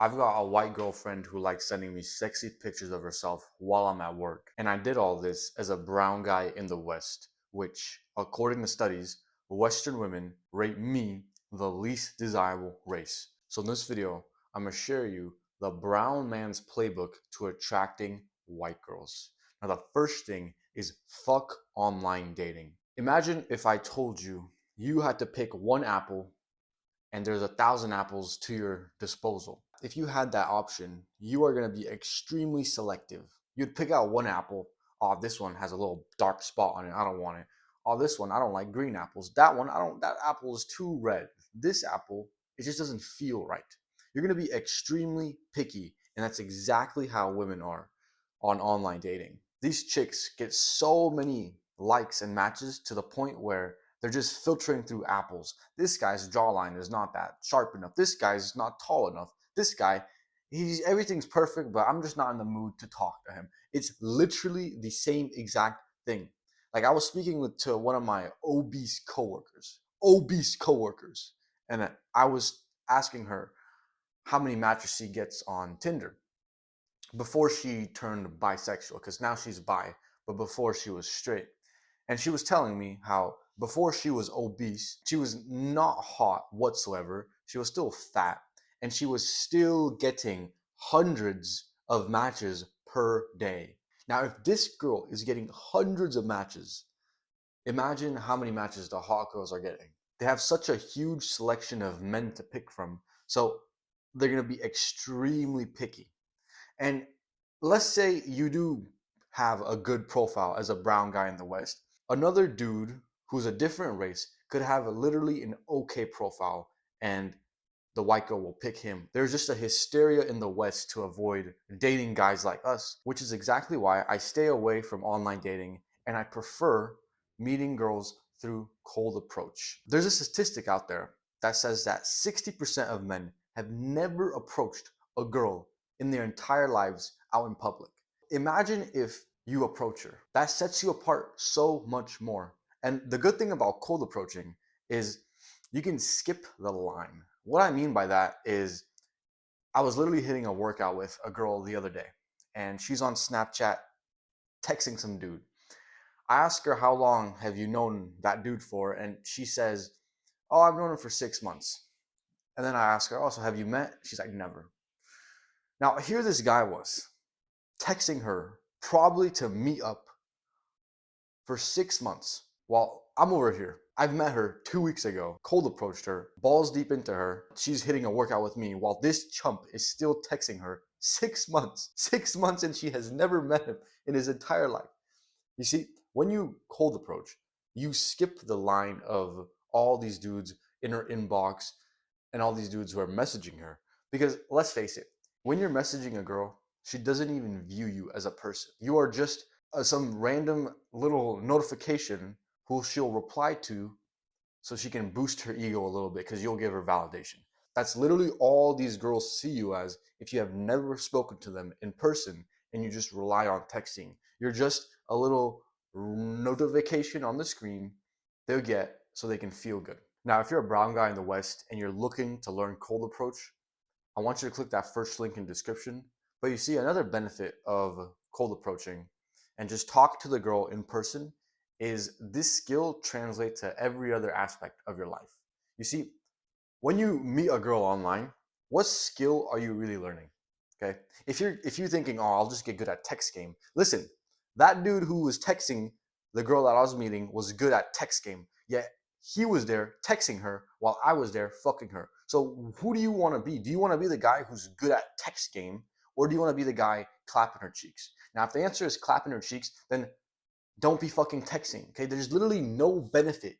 I've got a white girlfriend who likes sending me sexy pictures of herself while I'm at work. And I did all this as a brown guy in the West, which, according to studies, Western women rate me the least desirable race. So in this video, I'm gonna share you the brown man's playbook to attracting white girls. Now, the first thing is fuck online dating. Imagine if I told you you had to pick one apple and there's 1,000 apples to your disposal. If you had that option, you are going to be extremely selective. You'd pick out one apple. Oh, this one has a little dark spot on it. I don't want it. Oh, this one, I don't like green apples. That one, I don't, that apple is too red. This apple, it just doesn't feel right. You're going to be extremely picky. And that's exactly how women are on online dating. These chicks get so many likes and matches to the point where they're just filtering through apples. This guy's jawline is not that sharp enough. This guy's not tall enough. This guy, he's everything's perfect, but I'm just not in the mood to talk to him. It's literally the same exact thing. Like I was speaking to one of my obese coworkers, and I was asking her how many matches she gets on Tinder before she turned bisexual, because now she's bi, but before she was straight. And she was telling me how before she was obese, she was not hot whatsoever. She was still fat, and she was still getting hundreds of matches per day. Now, if this girl is getting hundreds of matches, imagine how many matches the hot girls are getting. They have such a huge selection of men to pick from, so they're going to be extremely picky. And let's say you do have a good profile as a brown guy in the West. Another dude who's a different race could have literally an okay profile, and the white girl will pick him. There's just a hysteria in the West to avoid dating guys like us, which is exactly why I stay away from online dating and I prefer meeting girls through cold approach. There's a statistic out there that says that 60% of men have never approached a girl in their entire lives out in public. Imagine if you approach her. That sets you apart so much more. And the good thing about cold approaching is you can skip the line. What I mean by that is I was literally hitting a workout with a girl the other day, and she's on Snapchat texting some dude. I asked her, how long have you known that dude for? And she says, oh, I've known him for 6 months. And then I ask her, oh, so have you met? She's like, never. Now, here this guy was texting her probably to meet up for 6 months while I'm over here. I've met her 2 weeks ago, cold approached her, balls deep into her. She's hitting a workout with me while this chump is still texting her 6 months. 6 months, and she has never met him in his entire life. You see, when you cold approach, you skip the line of all these dudes in her inbox and all these dudes who are messaging her. Because let's face it, when you're messaging a girl, she doesn't even view you as a person. You are just some random little notification who she'll reply to so she can boost her ego a little bit because you'll give her validation. That's literally all these girls see you as if you have never spoken to them in person and you just rely on texting. You're just a little notification on the screen they'll get so they can feel good. Now, if you're a brown guy in the West and you're looking to learn cold approach, I want you to click that first link in the description. But you see, another benefit of cold approaching and just talk to the girl in person is this skill translates to every other aspect of your life. You see, when you meet a girl online, what skill are you really learning? Okay. If you're thinking, oh, I'll just get good at text game. Listen, that dude who was texting the girl that I was meeting was good at text game. Yet he was there texting her while I was there fucking her. So who do you want to be? Do you want to be the guy who's good at text game, or do you want to be the guy clapping her cheeks? Now, if the answer is clapping her cheeks, then don't be fucking texting. Okay. There's literally no benefit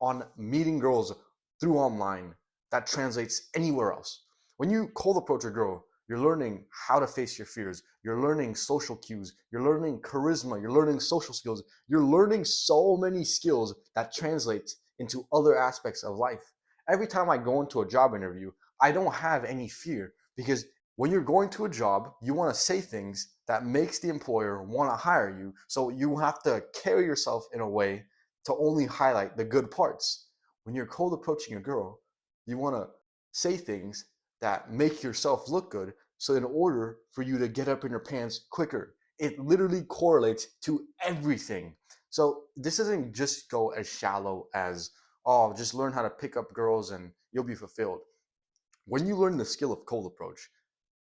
on meeting girls through online that translates anywhere else. When you cold approach a girl, you're learning how to face your fears. You're learning social cues. You're learning charisma. You're learning social skills. You're learning so many skills that translate into other aspects of life. Every time I go into a job interview, I don't have any fear because when you're going to a job, you want to say things that makes the employer want to hire you. So you have to carry yourself in a way to only highlight the good parts. When you're cold approaching a girl, you want to say things that make yourself look good. So in order for you to get up in your pants quicker, it literally correlates to everything. So this doesn't just go as shallow as, oh, just learn how to pick up girls and you'll be fulfilled. When you learn the skill of cold approach,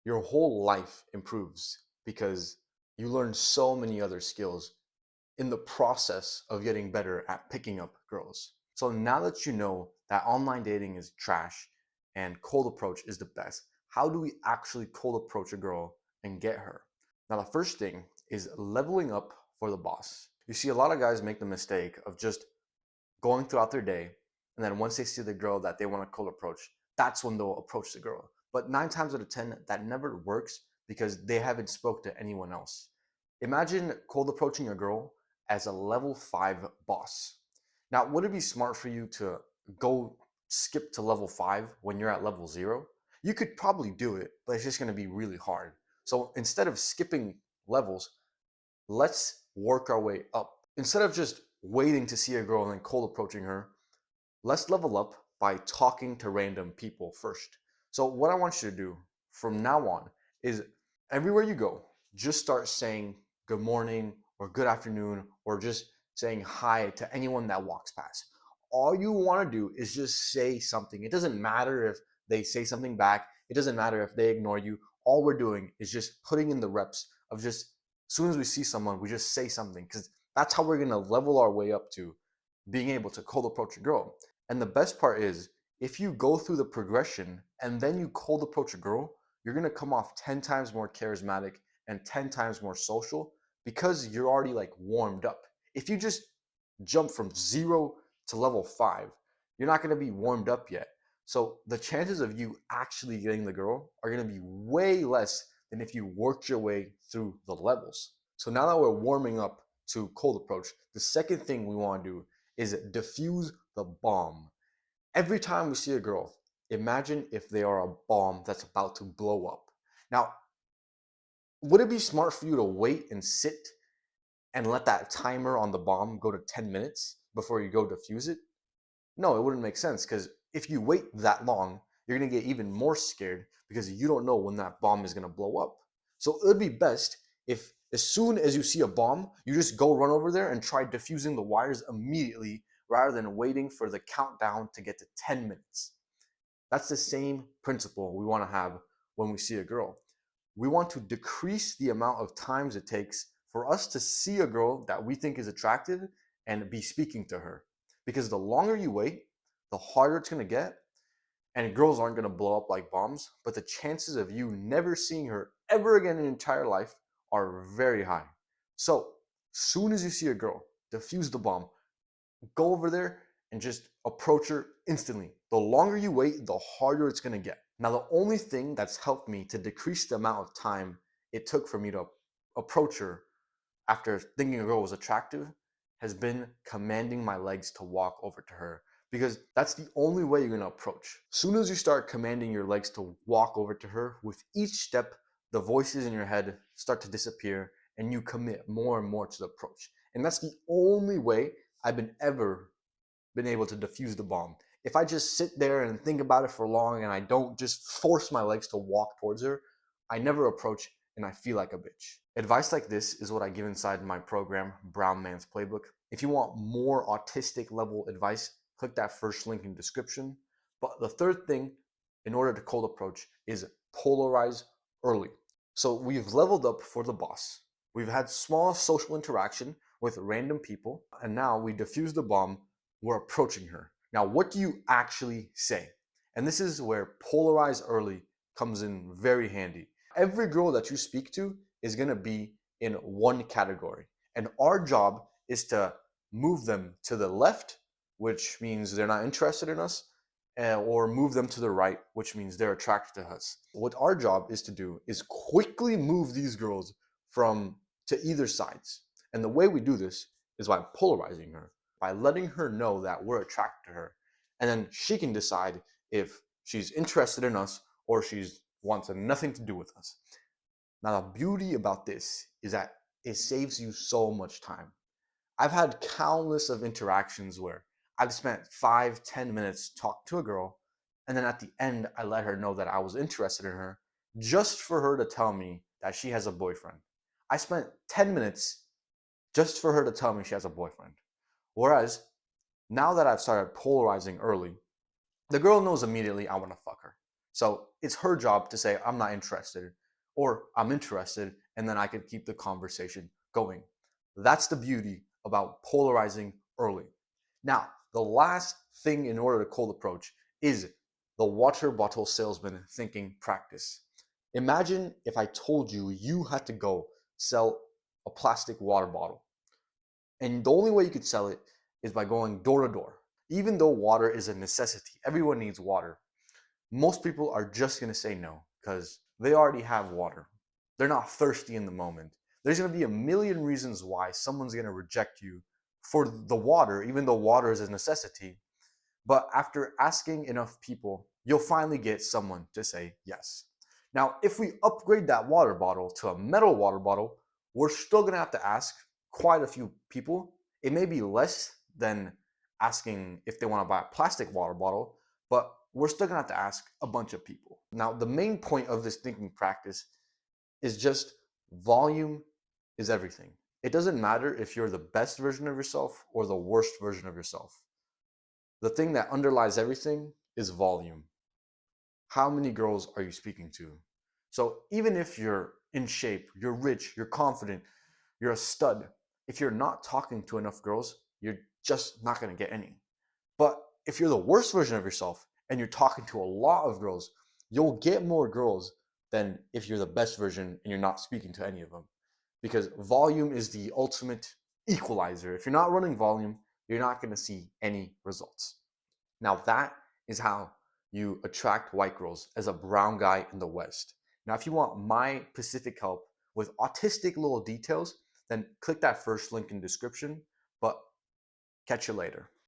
your whole life improves because you learn so many other skills in the process of getting better at picking up girls. So now that you know that online dating is trash and cold approach is the best, how do we actually cold approach a girl and get her? Now, the first thing is leveling up for the boss. You see a lot of guys make the mistake of just going throughout their day, and then once they see the girl that they want to cold approach, that's when they'll approach the girl. But 9 times out of 10, that never works because they haven't spoke to anyone else. Imagine cold approaching a girl as a level 5 boss. Now, would it be smart for you to go skip to level 5 when you're at level 0? You could probably do it, but it's just going to be really hard. So instead of skipping levels, let's work our way up. Instead of just waiting to see a girl and then cold approaching her, let's level up by talking to random people first. So what I want you to do from now on is everywhere you go, just start saying good morning or good afternoon or just saying hi to anyone that walks past. All you want to do is just say something. It doesn't matter if they say something back. It doesn't matter if they ignore you. All we're doing is just putting in the reps of just as soon as we see someone, we just say something because that's how we're going to level our way up to being able to cold approach a girl. And the best part is, if you go through the progression and then you cold approach a girl, you're going to come off 10 times more charismatic and 10 times more social because you're already like warmed up. If you just jump from 0 to level 5, you're not going to be warmed up yet. So the chances of you actually getting the girl are going to be way less than if you worked your way through the levels. So now that we're warming up to cold approach, the second thing we want to do is diffuse the bomb. Every time we see a girl, imagine if they are a bomb that's about to blow up. Now, would it be smart for you to wait and sit and let that timer on the bomb go to 10 minutes before you go defuse it? No, it wouldn't make sense because if you wait that long, you're going to get even more scared because you don't know when that bomb is going to blow up. So it would be best if as soon as you see a bomb, you just go run over there and try diffusing the wires immediately rather than waiting for the countdown to get to 10 minutes. That's the same principle we want to have when we see a girl. We want to decrease the amount of times it takes for us to see a girl that we think is attractive and be speaking to her. Because the longer you wait, the harder it's going to get. And girls aren't going to blow up like bombs, but the chances of you never seeing her ever again in your entire life are very high. So, soon as you see a girl, defuse the bomb, go over there and just approach her instantly. The longer you wait, the harder it's going to get. Now, the only thing that's helped me to decrease the amount of time it took for me to approach her after thinking a girl was attractive has been commanding my legs to walk over to her, because that's the only way you're going to approach. Soon as you start commanding your legs to walk over to her, with each step, the voices in your head start to disappear and you commit more and more to the approach. And that's the only way I've ever been able to defuse the bomb. If I just sit there and think about it for long and I don't just force my legs to walk towards her, I never approach and I feel like a bitch. Advice like this is what I give inside my program, Brown Man's Playbook. If you want more autistic level advice, click that first link in the description. But the third thing, in order to cold approach, is polarize early. So we've leveled up for the boss. We've had small social interaction with random people, and now we defuse the bomb. We're approaching her. Now, what do you actually say? And this is where polarize early comes in very handy. Every girl that you speak to is going to be in one category. And our job is to move them to the left, which means they're not interested in us, or move them to the right, which means they're attracted to us. What our job is to do is quickly move these girls from to either sides. And the way we do this is by polarizing her, by letting her know that we're attracted to her. And then she can decide if she's interested in us or she's wants nothing to do with us. Now, the beauty about this is that it saves you so much time. I've had countless of interactions where I've spent 5-10 minutes talking to a girl, And then at the end, I let her know that I was interested in her just for her to tell me that she has a boyfriend. I spent 10 minutes just for her to tell me she has a boyfriend. Whereas now that I've started polarizing early, the girl knows immediately I want to fuck her. So it's her job to say, I'm not interested, or I'm interested, and then I can keep the conversation going. That's the beauty about polarizing early. Now, the last thing in order to cold approach is the water bottle salesman thinking practice. Imagine if I told you you had to go sell a plastic water bottle, and the only way you could sell it is by going door to door. Even though water is a necessity, everyone needs water. Most people are just going to say no because they already have water. They're not thirsty in the moment. There's going to be a million reasons why someone's going to reject you for the water, even though water is a necessity. But after asking enough people, you'll finally get someone to say yes. Now, if we upgrade that water bottle to a metal water bottle, we're still going to have to ask quite a few people. It may be less than asking if they want to buy a plastic water bottle, but we're still going to have to ask a bunch of people. Now, the main point of this thinking practice is just volume is everything. It doesn't matter if you're the best version of yourself or the worst version of yourself. The thing that underlies everything is volume. How many girls are you speaking to? So even if you're in shape, you're rich, you're confident, you're a stud, if you're not talking to enough girls, you're just not going to get any. But if you're the worst version of yourself and you're talking to a lot of girls, you'll get more girls than if you're the best version and you're not speaking to any of them. Because volume is the ultimate equalizer. If you're not running volume, you're not going to see any results. Now, that is how you attract white girls as a brown guy in the West. Now, if you want my Pacific help with autistic little details, then click that first link in the description. But catch you later.